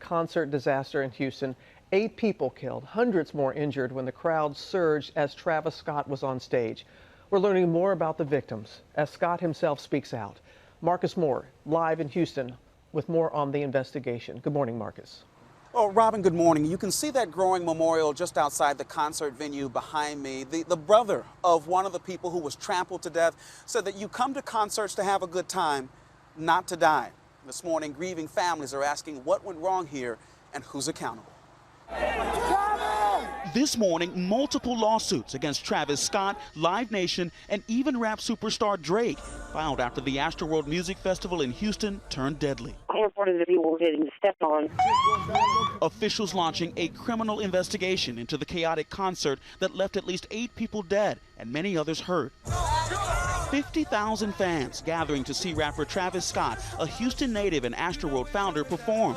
concert disaster in Houston. 8 people killed, hundreds more injured when the crowd surged as Travis Scott was on stage. We're learning more about the victims as Scott himself speaks out. Marcus Moore, live in Houston, with more on the investigation. Good morning, Marcus. Well, Robin, good morning. You can see that growing memorial just outside the concert venue behind me. The brother of one of the people who was trampled to death said that you come to concerts to have a good time, not to die. This morning, grieving families are asking what went wrong here and who's accountable. This morning, multiple lawsuits against Travis Scott, Live Nation, and even rap superstar Drake filed after the Astroworld Music Festival in Houston turned deadly. All reported that people were getting stepped on. Officials launching a criminal investigation into the chaotic concert that left at least 8 people dead and many others hurt. 50,000 fans gathering to see rapper Travis Scott, a Houston native and Astroworld founder, perform.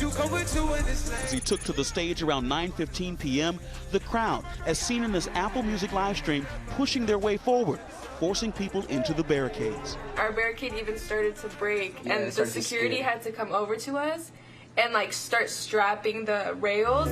As he took to the stage around 9:15 p.m., the crowd, as seen in this Apple Music live stream, pushing their way forward, forcing people into the barricades. Our barricade even started to break, and the security had to come over to us and start strapping the rails.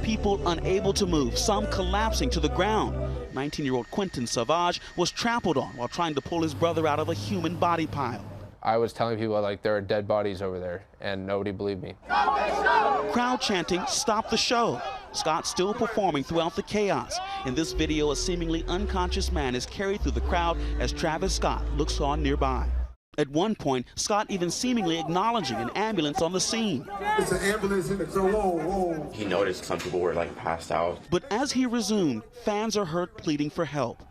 People unable to move, some collapsing to the ground. 19-year-old Quentin Savage was trampled on while trying to pull his brother out of a human body pile. I was telling people there are dead bodies over there, and nobody believed me. Crowd chanting, "Stop the show." Scott still performing throughout the chaos. In this video, a seemingly unconscious man is carried through the crowd as Travis Scott looks on nearby. At one point, Scott even seemingly acknowledging an ambulance on the scene. It's an ambulance in the whoa. He noticed some people were passed out. But as he resumed, fans are heard pleading for help.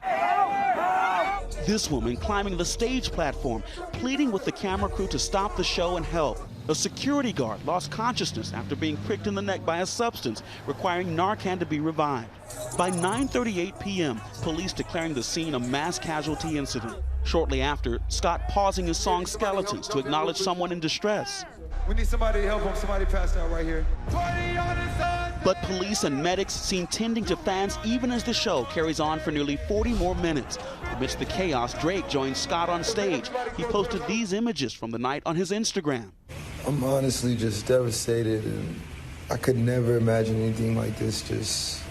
This woman climbing the stage platform, pleading with the camera crew to stop the show and help. A security guard lost consciousness after being pricked in the neck by a substance, requiring Narcan to be revived. By 9:38 p.m., police declaring the scene a mass casualty incident. Shortly after, Scott pausing his song Skeletons to acknowledge someone in distress. We need somebody to help him. Somebody passed out right here. But police and medics seem tending to fans even as the show carries on for nearly 40 more minutes. Amidst the chaos, Drake joined Scott on stage. He posted these images from the night on his Instagram. I'm honestly just devastated, and I could never imagine anything like this just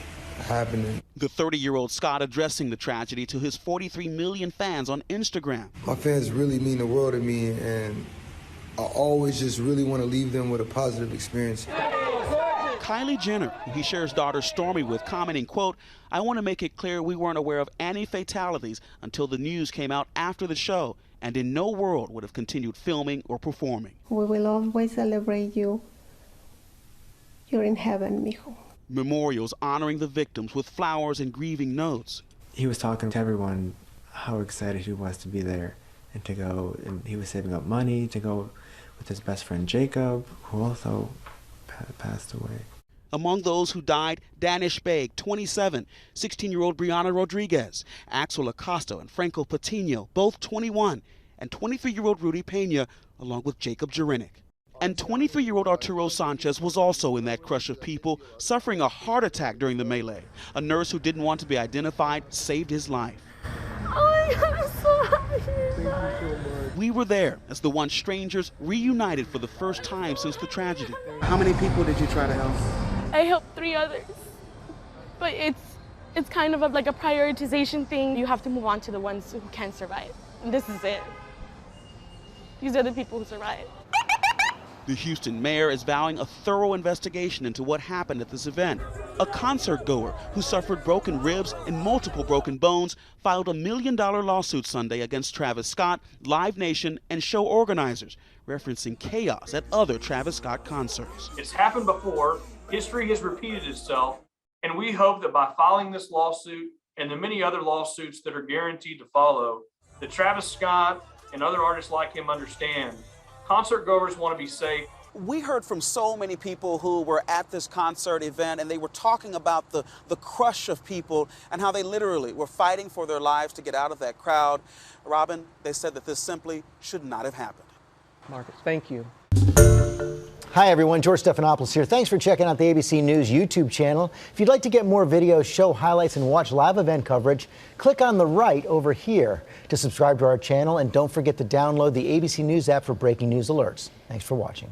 happening. The 30-year-old Scott addressing the tragedy to his 43 million fans on Instagram. My fans really mean the world to me, and I always just really want to leave them with a positive experience. Kylie Jenner, who he shares daughter Stormy with, commenting, quote, "I want to make it clear we weren't aware of any fatalities until the news came out after the show, and in no world would have continued filming or performing." We will always celebrate you. You're in heaven, mijo. Memorials honoring the victims with flowers and grieving notes. He was talking to everyone how excited he was to be there and to go, and he was saving up money to go with his best friend Jacob, who also passed away. Among those who died, Danish Baig, 27, 16-year-old Brianna Rodriguez, Axel Acosta and Franco Patino, both 21, and 23-year-old Rudy Pena, along with Jacob Jurinic. And 23-year-old Arturo Sanchez was also in that crush of people, suffering a heart attack during the melee. A nurse who didn't want to be identified saved his life. Oh my God, I'm so happy. We were there as the once strangers reunited for the first time since the tragedy. How many people did you try to help? I helped 3 others, but it's kind of like a prioritization thing. You have to move on to the ones who can survive. And this is it. These are the people who survived. The Houston mayor is vowing a thorough investigation into what happened at this event. A concert goer who suffered broken ribs and multiple broken bones filed a $1 million lawsuit Sunday against Travis Scott, Live Nation, and show organizers, referencing chaos at other Travis Scott concerts. It's happened before, history has repeated itself, and we hope that by filing this lawsuit and the many other lawsuits that are guaranteed to follow, that Travis Scott and other artists like him understand concert goers want to be safe. We heard from so many people who were at this concert event, and they were talking about the crush of people and how they literally were fighting for their lives to get out of that crowd. Robin, they said that this simply should not have happened. Marcus, thank you. Hi everyone, George Stephanopoulos here. Thanks for checking out the ABC News YouTube channel. If you'd like to get more videos, show highlights, and watch live event coverage, click on the right over here to subscribe to our channel, and don't forget to download the ABC News app for breaking news alerts. Thanks for watching.